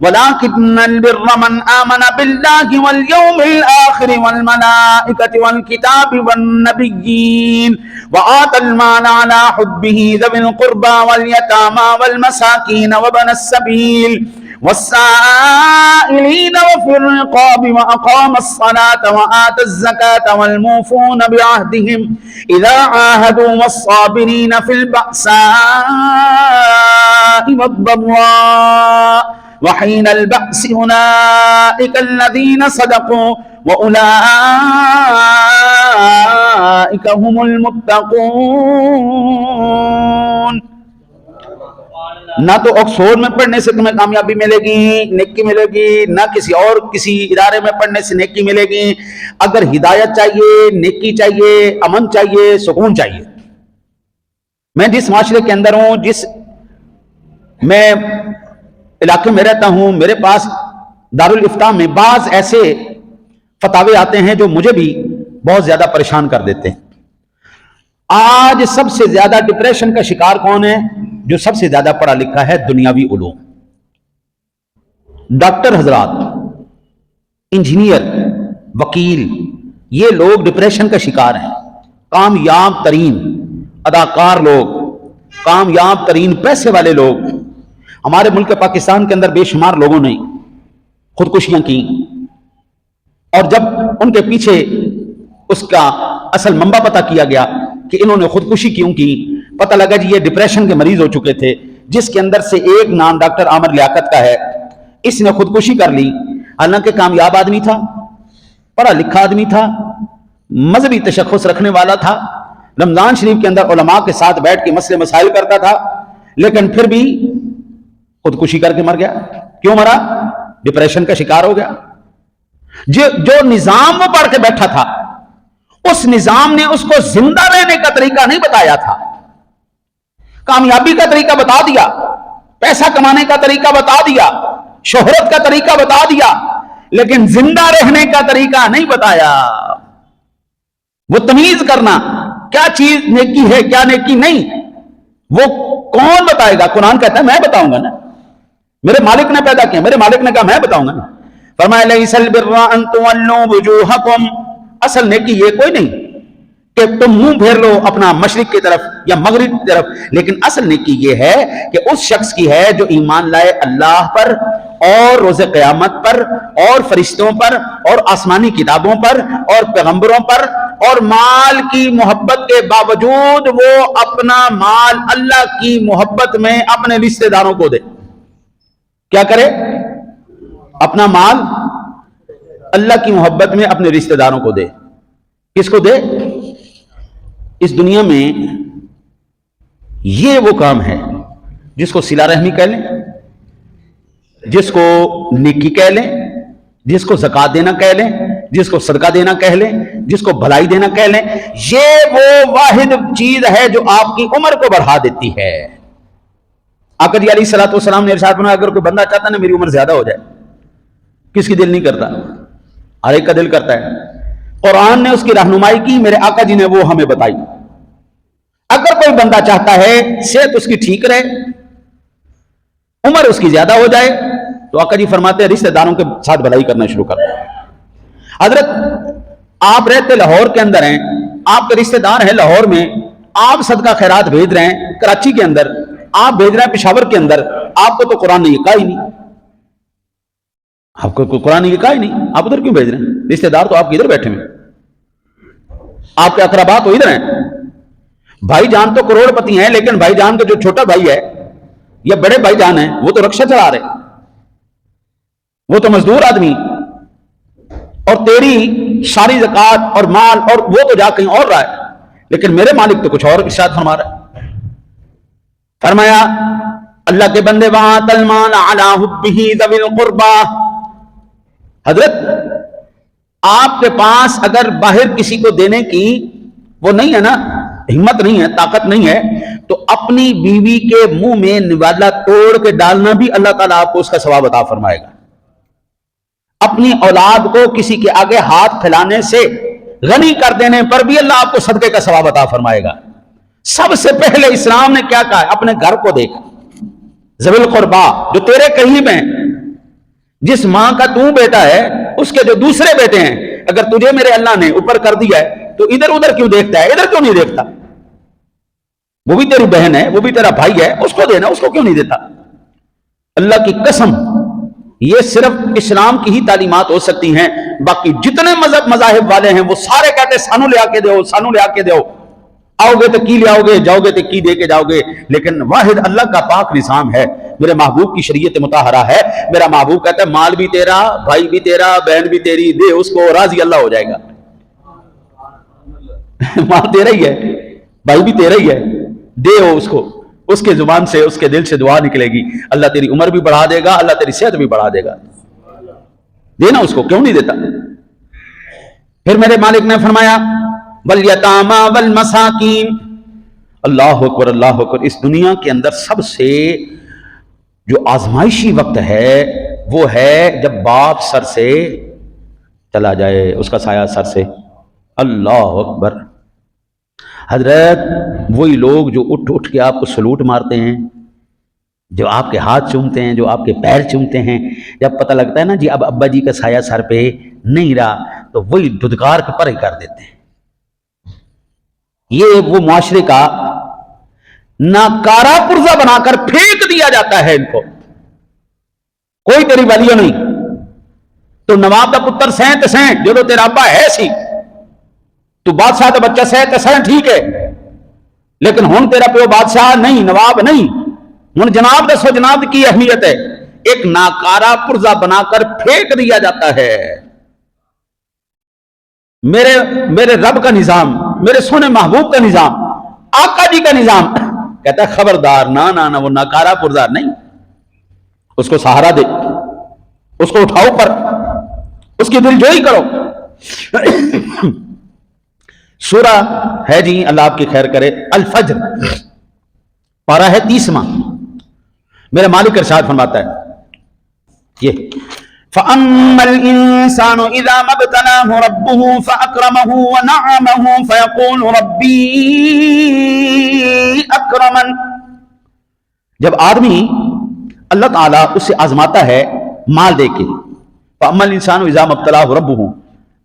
ولكن البر من آمن بالله واليوم الآخر والملائكة والكتاب والنبيين وآتى المال على حبه ذوي القربى واليتامى والمساكين وابن السبيل والسائلين وفي الرقاب وأقام الصلاة وآتى الزكاة والموفون بعهدهم إذا عاهدوا والصابرين في البأساء والضراء وحين البأس أولئك الذين صدقوا وأولئك هم المتقون۔ نہ تو آکسفورڈ میں پڑھنے سے تمہیں کامیابی ملے گی، نیکی ملے گی، نہ کسی ادارے میں پڑھنے سے نیکی ملے گی۔ اگر ہدایت چاہیے، نیکی چاہیے، امن چاہیے، سکون چاہیے، میں جس معاشرے کے اندر ہوں، جس میں علاقے میں رہتا ہوں، میرے پاس دارالافتاء میں بعض ایسے فتاوے آتے ہیں جو مجھے بھی بہت زیادہ پریشان کر دیتے ہیں۔ آج سب سے زیادہ ڈپریشن کا شکار کون ہے؟ جو سب سے زیادہ پڑھا لکھا ہے دنیاوی علوم، ڈاکٹر حضرات، انجینئر، وکیل، یہ لوگ ڈپریشن کا شکار ہیں۔ کامیاب ترین اداکار لوگ، کامیاب ترین پیسے والے لوگ، ہمارے ملک پاکستان کے اندر بے شمار لوگوں نے خودکشیاں کی، اور جب ان کے پیچھے اس کا اصل منبع پتہ کیا گیا کہ انہوں نے خودکشی کیوں کی، پتہ لگا جی یہ ڈپریشن کے مریض ہو چکے تھے، جس کے اندر سے ایک نام ڈاکٹر عامر لیاقت کا ہے۔ اس نے خودکشی کر لی، حالانکہ کامیاب آدمی تھا، پڑھا لکھا آدمی تھا، مذہبی تشخص رکھنے والا تھا، رمضان شریف کے اندر علماء کے ساتھ بیٹھ کے مسئلے مسائل کرتا تھا، لیکن پھر بھی خودکشی کر کے مر گیا۔ کیوں مرا؟ ڈپریشن کا شکار ہو گیا۔ جو نظام وہ پڑھ کے بیٹھا تھا، اس نظام نے اس کو زندہ رہنے کا طریقہ نہیں بتایا تھا، کامیابی کا طریقہ بتا دیا، پیسہ کمانے کا طریقہ بتا دیا، شہرت کا طریقہ بتا دیا، لیکن زندہ رہنے کا طریقہ نہیں بتایا۔ وہ تمیز کرنا کیا چیز نیکی ہے کیا نیکی نہیں، وہ کون بتائے گا؟ قرآن کہتا ہے میں بتاؤں گا نا، میرے مالک نے پیدا کیا، میرے مالک نے کہا میں بتاؤں گا نا۔ فرمایا لیس البر ان تولوا وجوهکم، اصل نیکی یہ کوئی نہیں کہ تم منہ پھیر لو اپنا مشرق کی طرف یا مغرب کی طرف، لیکن اصل نیکی یہ ہے کہ اس شخص کی ہے جو ایمان لائے اللہ پر اور روز قیامت پر اور فرشتوں پر اور آسمانی کتابوں پر اور پیغمبروں پر، اور مال کی محبت کے باوجود وہ اپنا مال اللہ کی محبت میں اپنے رشتہ داروں کو دے۔ کیا کرے؟ اپنا مال اللہ کی محبت میں اپنے رشتہ داروں کو دے۔ کس کو دے؟ اس دنیا میں یہ وہ کام ہے جس کو صلہ رحمی کہہ لیں، جس کو نیکی کہہ لیں، جس کو زکوٰۃ دینا کہہ لیں، جس کو صدقہ دینا کہہ لیں، جس کو بھلائی دینا کہہ لیں، یہ وہ واحد چیز ہے جو آپ کی عمر کو بڑھا دیتی ہے۔ آقا جی علیہ الصلوۃ والسلام نے ارشاد فرمایا اگر کوئی بندہ چاہتا ہے نا میری عمر زیادہ ہو جائے، کس کی دل نہیں کرتا؟ ہر ایک کا دل کرتا ہے۔ قرآن نے اس کی رہنمائی کی، میرے آقا جی نے وہ ہمیں بتائی۔ اگر کوئی بندہ چاہتا ہے صحت اس کی ٹھیک رہے، عمر اس کی زیادہ ہو جائے، تو آقا جی فرماتے ہیں رشتہ داروں کے ساتھ بھلائی کرنا شروع کر دو۔ حضرت آپ رہتے لاہور کے اندر ہیں, آپ کے رشتہ دار ہیں لاہور میں, آپ صدقہ خیرات بھیج رہے ہیں کراچی کے اندر, آپ بھیج رہے ہیں پشاور کے اندر, آپ کو تو قرآن نے یہ کہا ہی نہیں, آپ کو قرآن نے یہ کہا ہی نہیں, آپ ادھر کیوں بھیج رہے ہیں؟ رشتہ دار تو آپ کے ادھر بیٹھے ہیں, آپ کے اقربا تو ادھر ہیں, بھائی جان تو کروڑ پتی ہیں, لیکن بھائی جان کا جو چھوٹا بھائی ہے یا بڑے بھائی جان ہیں وہ تو رکشہ چلا رہے, وہ تو مزدور آدمی, اور تیری ساری زکات اور مال اور وہ تو جا کہیں اور رہا ہے, لیکن میرے مالک تو کچھ اور ارشاد فرما رہا ہے. فرمایا اللہ کے بندے وَآتَى الْمَالَ عَلَىٰ حُبِّهِ ذَوِي الْقُرْبَىٰ, حضرت آپ کے پاس اگر باہر کسی کو دینے کی وہ نہیں ہے نا, ہمت نہیں ہے, طاقت نہیں ہے, تو اپنی بیوی کے منہ میں نوالا توڑ کے ڈالنا بھی اللہ تعالیٰ آپ کو اس کا ثواب عطا فرمائے گا. اپنی اولاد کو کسی کے آگے ہاتھ پھیلانے سے غنی کر دینے پر بھی اللہ آپ کو صدقے کا ثواب عطا فرمائے گا. سب سے پہلے اسلام نے کیا کہا ہے؟ اپنے گھر کو دیکھ, ذوی القربا جو تیرے قریب ہیں, جس ماں کا تو بیٹا ہے اس کے جو دوسرے بیٹے ہیں, اگر تجھے میرے اللہ نے اوپر کر دیا ہے تو ادھر ادھر کیوں دیکھتا ہے, ادھر کیوں نہیں دیکھتا؟ وہ بھی تیری بہن ہے, وہ بھی تیرا بھائی ہے, اس کو دینا, اس کو کیوں نہیں دیتا؟ اللہ کی قسم یہ صرف اسلام کی ہی تعلیمات ہو سکتی ہیں, باقی جتنے مذاہب والے ہیں وہ سارے کہتے ہیں سانو لے آ کے دو, سانو لے آ کے دو, آؤ گے تو کی لے آؤ گے, جاؤ گے تو کی دے کے جاؤ گے, لیکن واحد اللہ کا پاک نظام ہے, میرے محبوب کی شریعت مطہرہ ہے. میرا محبوب کہتا ہے مال بھی تیرا, بھائی بھی تیرا, بہن بھی تیری, دے اس کو, راضی اللہ ہو جائے گا. مال تیرا ہی ہے, بھائی بھی تیرا ہی ہے, دے اس کو, اس کے زبان سے اس کے دل سے دعا نکلے گی, اللہ تیری عمر بھی بڑھا دے گا, اللہ تیری صحت بھی بڑھا دے گا. دینا اس کو, کیوں نہیں دیتا؟ پھر میرے مالک نے فرمایا والیتامی والمساکین, اللہ اکبر اللہ اکبر. اس دنیا کے اندر سب سے جو آزمائشی وقت ہے وہ ہے جب باپ سر سے چلا جائے, اس کا سایہ سر سے. اللہ اکبر. حضرت وہی لوگ جو اٹھ اٹھ کے آپ کو سلوٹ مارتے ہیں, جو آپ کے ہاتھ چومتے ہیں, جو آپ کے پیر چومتے ہیں, جب پتہ لگتا ہے نا جی اب ابا جی کا سایہ سر پہ نہیں رہا, تو وہی دھدکار کے پرے کر دیتے ہیں. یہ وہ معاشرے کا ناکارہ پرزہ بنا کر پھینک دیا جاتا ہے ان کو. کوئی تیری ویلیو نہیں, تو نواب دا پتر سین تے سین, جو تیرا ابا ہے سی, تو بادشاہ دا بچہ سین تے سین ٹھیک ہے, لیکن ہن تیرا پیو بادشاہ نہیں, نواب نہیں, ہن جناب دسو جناب کی اہمیت ہے. ایک ناکارہ پرزہ بنا کر پھینک دیا جاتا ہے. میرے رب کا نظام, میرے سونے محبوب کا نظام, آقا جی کا نظام کہتا ہے خبردار, نہ وہ ناکارہ پرزہ نہیں, اس کو سہارا دے, اس کو اٹھاؤ پر, اس کی دل جوئی کرو. سورہ ہے جی, اللہ آپ کی خیر کرے, الفجر, پارہ ہے 30واں. میرا مالک ارشاد فرماتا ہے یہ فَأَمَّا الْإِنسَانُ إِذَا مَا ابْتَلَاهُ رَبُّهُ فَأَكْرَمَهُ وَنَعَمَهُ فَيَقُولُ رَبِّي أَكْرَمَنِ. جب آدمی اللہ تعالیٰ اسے آزماتا ہے مال دے کے, فَأَمَّا الْإِنسَانُ إِذَا مَا ابْتَلَاهُ رَبُّهُ,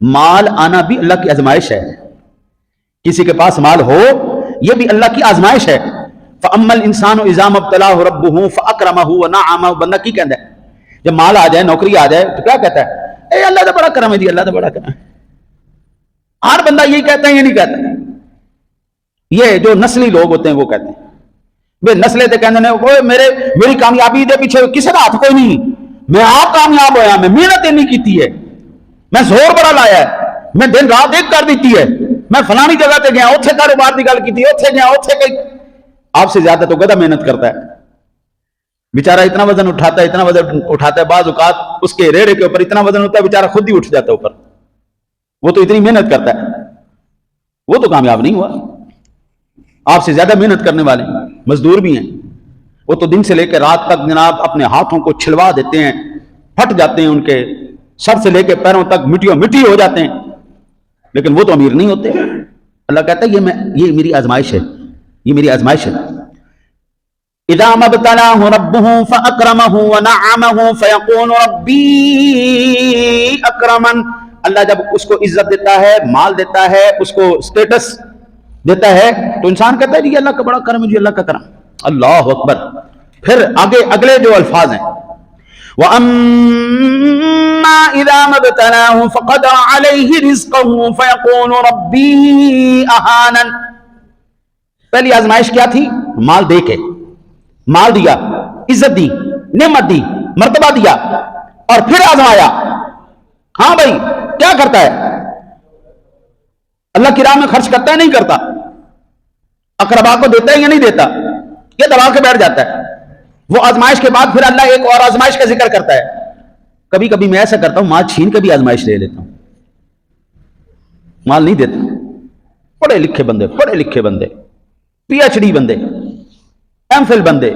مال آنا بھی اللہ کی آزمائش ہے. کسی کے پاس مال ہو یہ بھی اللہ کی آزمائش ہے. فَأَمَّا الْإِنسَانُ إِذَا مَا ابْتَلَاهُ رَبُّهُ فَأَكْرَمَهُ وَنَعَمَهُ. بندہ کی کہتا ہے جب مال آ جائے, نوکری آ جائے, تو کیا کہتا ہے؟ اے اللہ دا بڑا کرم ہے جی, اللہ دا بڑا کرم ہے. ہر بندہ یہی کہتا ہے, یہ نہیں کہتا. یہ جو نسلی لوگ ہوتے ہیں وہ کہتے ہیں, وہ نسلے تے کہندے نے میری کامیابی دے پیچھے کسی دا ہاتھ کوئی نہیں, میں آپ کامیاب ہویا, میں محنت نہیں کیتی ہے, میں زور بڑا لایا ہے, میں دن رات ایک کر دیتی ہے, میں فلانی جگہ تے گیا, اوتھے کاروبار دی گل کیتی, اوتھے گیا, اوتھے گئی. آپ سے زیادہ تو گدھا محنت کرتا ہے بیچارہ, اتنا وزن اٹھاتا ہے, اتنا وزن اٹھاتا ہے, بعض اوقات اس کے ریڑے کے اوپر اتنا وزن ہوتا ہے بیچارہ خود ہی اٹھ جاتا ہے اوپر. وہ تو اتنی محنت کرتا ہے, وہ تو کامیاب نہیں ہوا. آپ سے زیادہ محنت کرنے والے مزدور بھی ہیں, وہ تو دن سے لے کے رات تک جناب اپنے ہاتھوں کو چھلوا دیتے ہیں, پھٹ جاتے ہیں, ان کے سر سے لے کے پیروں تک مٹی ہو جاتے ہیں, لیکن وہ تو امیر نہیں ہوتے. اللہ کہتا ہے یہ میری آزمائش ہے, یہ میری آزمائش ہے. اذا ما ابتلاه ربه فاکرمه ونعمه فيقول ربي اکرمن. اللہ جب اس کو عزت دیتا ہے، مال دیتا ہے، اس کو اسٹیٹس دیتا ہے، تو انسان کہتا ہے جی اللہ کا بڑا کرم ہے، جی اللہ کا کرم. اللہ اکبر. پھر آگے اگلے جو الفاظ ہیں، وَأَمَّا إِذَا مَا ابْتَلَاهُ فَقَدَرَ عَلَيْهِ رِزْقَهُ فَيَقُولُ رَبِّي أَهَانَنِ. پہلی آزمائش کیا تھی؟ مال دے کے، مال دیا، عزت دی، نعمت دی، مرتبہ دیا، اور پھر آزمایا. ہاں بھائی کیا کرتا ہے؟ اللہ کی راہ میں خرچ کرتا ہے نہیں کرتا؟ اقربا کو دیتا ہے یا نہیں دیتا؟ یہ دبا کے بیٹھ جاتا ہے. وہ آزمائش کے بعد پھر اللہ ایک اور آزمائش کا ذکر کرتا ہے. کبھی کبھی میں ایسا کرتا ہوں، مال چھین کے بھی آزمائش لے لیتا ہوں، مال نہیں دیتا. پڑھے لکھے بندے، پڑھے لکھے بندے، پی ایچ ڈی بندے، ایم فل بندے،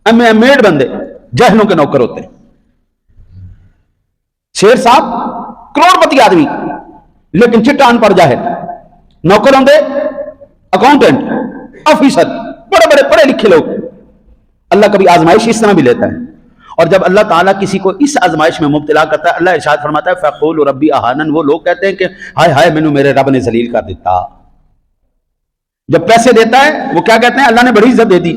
ایم اے میڈ بندے جہلوں کے نوکر ہوتے ہیں. شیر صاحب کروڑ پتی آدمی لیکن چٹا ان پڑھ جاہل، نوکر ہوں دے اکاؤنٹنٹ، آفیسر، بڑے بڑے پڑھے لکھے لوگ. اللہ کبھی آزمائش اس طرح بھی لیتا ہے. اور جب اللہ تعالیٰ کسی کو اس آزمائش میں مبتلا کرتا ہے، اللہ ارشاد فرماتا ہے فَقُولُ رَبِّ أَهَانَنِ. وہ لوگ کہتے ہیں کہ ہائے ہائے مینوں میرے رب نے ذلیل کر دیتا. جب پیسے دیتا ہے وہ کیا کہتے ہیں؟ اللہ نے بڑی عزت دے دی.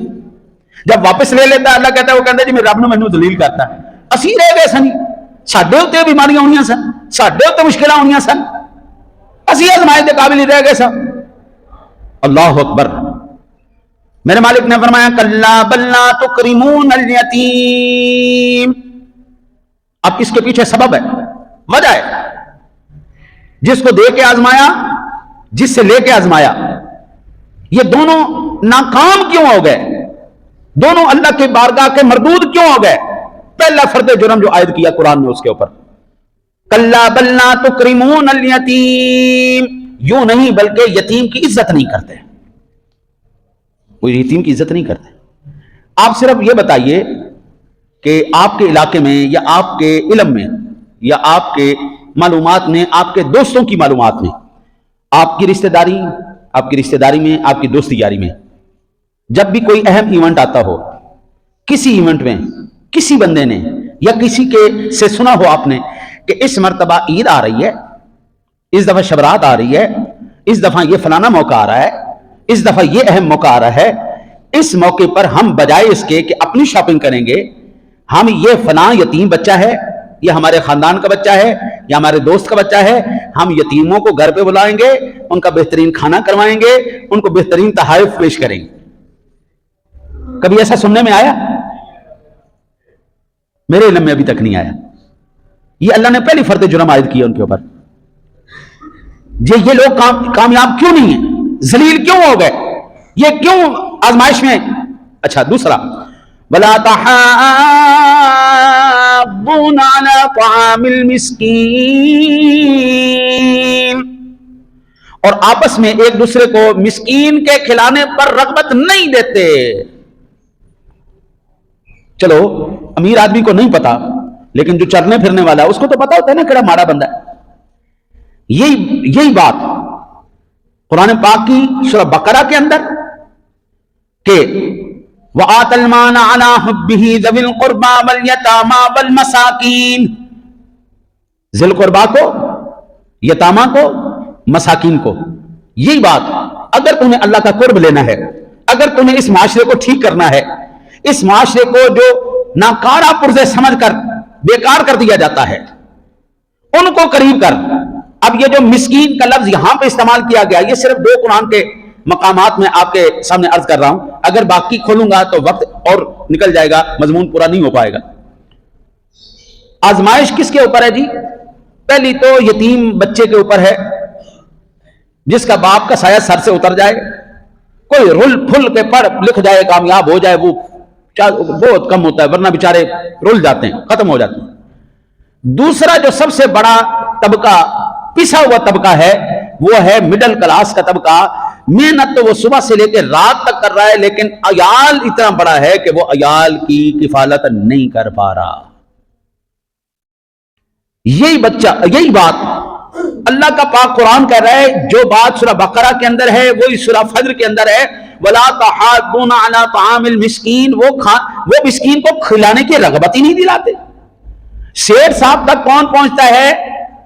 جب واپس لے لیتا ہے اللہ کہتا ہے، وہ کہتا ہے جی میرے رب نے مینوں ذلیل کرتا ہے. اسی رہ گئے سن، ساڈے اتنے بیماریاں ہونیاں سن، ساڈے اتنے مشکلیں ہونیاں سن، اسی آزمائش کے قابل ہی رہ گئے سن. اللہ اکبر. میرے مالک نے فرمایا کلا بل لا تکرمون الیتیم. اب اس کے پیچھے سبب ہے، وجہ ہے. جس کو دے کے آزمایا، جس سے لے کے آزمایا، یہ دونوں ناکام کیوں ہو گئے؟ دونوں اللہ کے بارگاہ کے مردود کیوں ہو گئے؟ پہلا فرد جرم جو عائد کیا قرآن نے اس کے اوپر، کلا بل لا تکرمون الیتیم. یوں نہیں بلکہ یتیم کی عزت نہیں کرتے. وہ یتیم کی عزت نہیں کرتے. آپ صرف یہ بتائیے کہ آپ کے علاقے میں یا آپ کے علم میں یا آپ کے معلومات میں، آپ کے دوستوں کی معلومات میں، آپ کی رشتہ داری میں، آپ کی دوستی یاری میں جب بھی کوئی اہم ایونٹ آتا ہو، کسی ایونٹ میں کسی بندے نے یا کسی کے سے سنا ہو آپ نے کہ اس مرتبہ عید آ رہی ہے، اس دفعہ شبرات آ رہی ہے، اس دفعہ یہ فلانا موقع آ رہا ہے، اس دفعہ یہ اہم موقع آ رہا ہے، اس موقع پر ہم بجائے اس کے کہ اپنی شاپنگ کریں گے، ہم یہ فلاں یتیم بچہ ہے، یہ ہمارے خاندان کا بچہ ہے یا ہمارے دوست کا بچہ ہے، ہم یتیموں کو گھر پہ بلائیں گے، ان کا بہترین کھانا کروائیں گے، ان کو بہترین تحائف پیش کریں گے. کبھی ایسا سننے میں آیا؟ میرے علم میں ابھی تک نہیں آیا. یہ اللہ نے پہلی فرد جرم عائد کیا ان کے اوپر. یہ لوگ کامیاب کیوں نہیں ہیں؟ ذلیل کیوں ہو گئے؟ یہ کیوں آزمائش میں؟ اچھا دوسرا، وَلَا تَحَاضُّونَ عَلَىٰ طَعَامِ الْمِسْكِينِ. اور آپس میں ایک دوسرے کو مسکین کے کھلانے پر رغبت نہیں دیتے. چلو امیر آدمی کو نہیں پتا، لیکن جو چرنے پھرنے والا ہے اس کو تو پتا ہوتا ہے نا کیڑا ماڑا بندہ ہے. یہی بات قرآن پاک کی سورہ بقرہ کے اندر کہ وَآتَ الْمَالَ عَلَىٰ حُبِّهِ ذَوِي الْقُرْبَىٰ وَالْيَتَامَىٰ وَالْمَسَاكِينِ. ذی القربا کو، یتامہ کو، مساکین کو. یہی بات اگر تمہیں اللہ کا قرب لینا ہے، اگر تمہیں اس معاشرے کو ٹھیک کرنا ہے، اس معاشرے کو جو ناکارہ پرزے سمجھ کر بیکار کر دیا جاتا ہے ان کو قریب کر. اب یہ جو مسکین کا لفظ یہاں پہ استعمال کیا گیا، یہ صرف 2 قرآن کے مقامات میں آپ کے سامنے عرض کر رہا ہوں. اگر باقی کھولوں گا تو وقت اور نکل جائے گا، مضمون پورا نہیں ہو پائے گا. آزمائش کس کے اوپر ہے جی؟ پہلی تو یتیم بچے کے اوپر ہے جس کا باپ کا سایہ سر سے اتر جائے، کوئی رل پھل کے پڑھ لکھ جائے، کامیاب ہو جائے، وہ بہت کم ہوتا ہے، ورنہ بیچارے رل جاتے ہیں، ختم ہو جاتے ہیں. دوسرا جو سب سے بڑا طبقہ، پسا ہوا طبقہ ہے، وہ ہے مڈل کلاس کا طبقہ. محنت تو وہ صبح سے لے کے رات تک کر رہا ہے، لیکن عیال اتنا بڑا ہے کہ وہ عیال کی کفالت نہیں کر پا رہا. یہی بچہ، یہی بات اللہ کا پاک قرآن کہہ رہا ہے. جو بات سورہ بقرہ کے اندر ہے وہی سورہ فجر کے اندر ہے. وَلَا تَحَاضُّونَ عَلَىٰ طَعَامِ الْمِسْكِينِ. وہ مسکین کو کھلانے کی رغبت ہی نہیں دلاتے. شیر صاحب تک کون پہنچتا ہے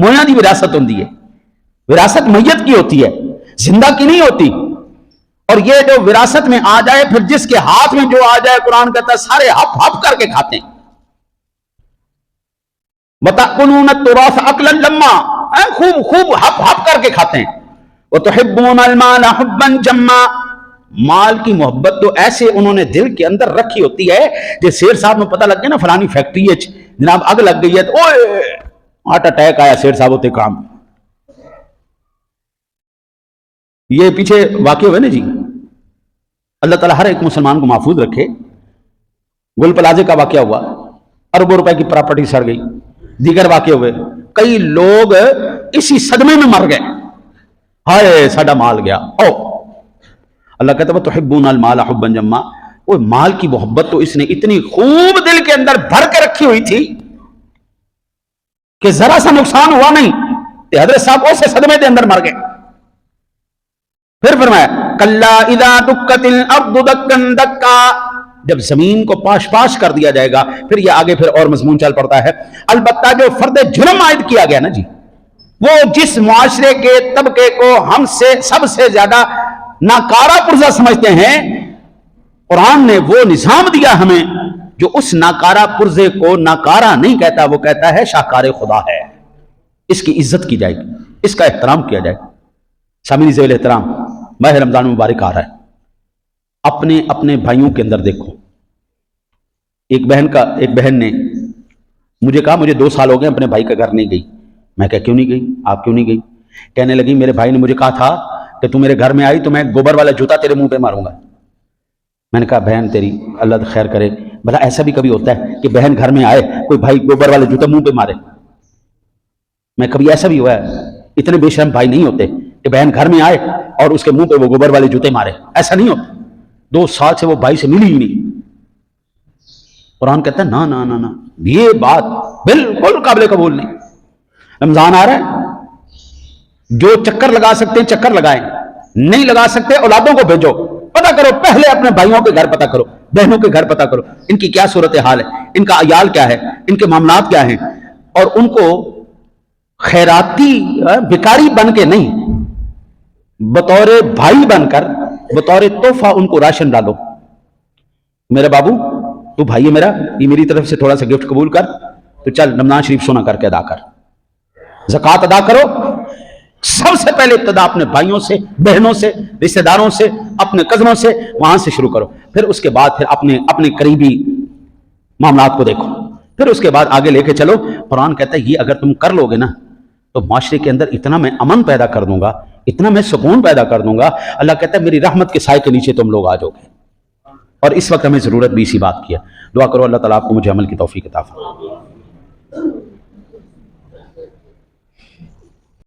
مویاں دی وراثت ہوندی ہے، وراثت میت کی ہوتی ہے، زندہ کی نہیں ہوتی. اور یہ جو وراثت میں آ جائے پھر جس کے ہاتھ میں جو آ جائے قرآن کہتا ہے سارے ہپ ہپ کر کے کھاتے ہیں. وَتَأْكُلُونَ التُّرَاثَ أَكْلًا لَمًّا، خوب خوب ہپ ہپ کر کے کھاتے ہیں. وَتُحِبُّونَ الْمَالَ حُبًّا جَمًّا، مال کی محبت تو ایسے انہوں نے دل کے اندر رکھی ہوتی ہے کہ سیٹھ صاحب میں پتہ لگ گیا نا فلانی فیکٹری ہے جناب اگ لگ گئی ہے تو اوئے ہارٹ اٹیک آیا سیٹھ صاحب ہوتے کام. یہ پیچھے واقع ہوئے نا جی. اللہ تعالیٰ ہر ایک مسلمان کو محفوظ رکھے. گل پلازے کا واقعہ ہوا، اربوں روپے کی پراپرٹی سڑ گئی. دیگر واقع ہوئے، کئی لوگ اسی صدمے میں مر گئے، ہائے ساڈا مال گیا. او اللہ کہتا ہے تحبون المال حبا جما، وہ مال کی محبت تو اس نے اتنی خوب دل کے اندر بھر کے رکھی ہوئی تھی کہ ذرا سا نقصان ہوا نہیں کہ حضرت صاحب اسے صدمے کے اندر مر گئے. پھر فرمایا کلا اذا دکت الارض دکا دکا، جب زمین کو پاش پاش کر دیا جائے گا. پھر یہ آگے پھر اور مضمون چل پڑتا ہے. البتہ جو فرد جرم عائد کیا گیا نا جی، وہ جس معاشرے کے طبقے کو ہم سے سب سے زیادہ ناکارہ پرزہ سمجھتے ہیں، قرآن نے وہ نظام دیا ہمیں جو اس ناکارہ پرزے کو ناکارہ نہیں کہتا، وہ کہتا ہے شاہکار خدا ہے. اس کی عزت کی جائے گی، اس کا احترام کیا جائے. سامعین ذویل احترام، ماہ رمضان مبارک آ رہا ہے. اپنے اپنے بھائیوں کے اندر دیکھو. ایک بہن نے مجھے کہا مجھے 2 سال ہو گئے اپنے بھائی کے گھر نہیں گئی. میں کہا کیوں نہیں گئی، آپ کیوں نہیں گئی؟ کہنے لگی میرے بھائی نے مجھے کہا تھا کہ تم میرے گھر میں آئی تو میں گوبر والا جوتا تیرے منہ پہ ماروں گا. میں نے کہا بہن تیری اللہ خیر کرے، بھلا ایسا بھی کبھی ہوتا ہے کہ بہن گھر میں آئے کوئی بھائی گوبر والا جوتا منہ پہ مارے؟ میں کبھی ایسا بھی ہوا ہے، اتنے بے شرم بھائی نہیں ہوتے کہ بہن گھر میں آئے اور اس کے منہ پہ وہ گوبر والے جوتے مارے. ایسا نہیں ہوتا. 2 سال سے وہ بھائی سے ملی ہی نہیں. قرآن کہتا ہے نا نا نا نا، یہ بات بالکل قابل قبول نہیں. رمضان آ رہا ہے، جو چکر لگا سکتے ہیں چکر لگائیں، نہیں لگا سکتے اولادوں کو بھیجو. پتہ کرو پہلے اپنے بھائیوں کے گھر پتہ کرو، بہنوں کے گھر پتہ کرو، ان کی کیا صورتحال ہے، ان کا عیال کیا ہے، ان کے معاملات کیا ہیں، اور ان کو خیراتی بھکاری بن کے نہیں، بطور بھائی بن کر بطور تحفہ ان کو راشن ڈالو. میرے بابو تو بھائی ہے میرا، یہ میری طرف سے تھوڑا سا گفٹ قبول کر، تو چل رمضان شریف سونا کر کے ادا کر، زکوٰۃ ادا کرو. سب سے پہلے ابتدا اپنے بھائیوں سے، بہنوں سے، رشتہ داروں سے، اپنے کزنوں سے، وہاں سے شروع کرو. پھر اس کے بعد پھر اپنے قریبی معاملات کو دیکھو، پھر اس کے بعد آگے لے کے چلو. قرآن کہتا ہے یہ اگر تم کر لو گے نا تو معاشرے کے اندر اتنا میں امن پیدا کر دوں گا، اتنا میں سکون پیدا کر دوں گا. اللہ کہتا ہے میری رحمت کے سائے کے نیچے تم لوگ آ جاؤ گے. اور اس وقت ہمیں ضرورت بھی اسی بات کی ہے. دعا کرو اللہ تعالیٰ آپ کو مجھے عمل کی توفیق عطا فرمائے.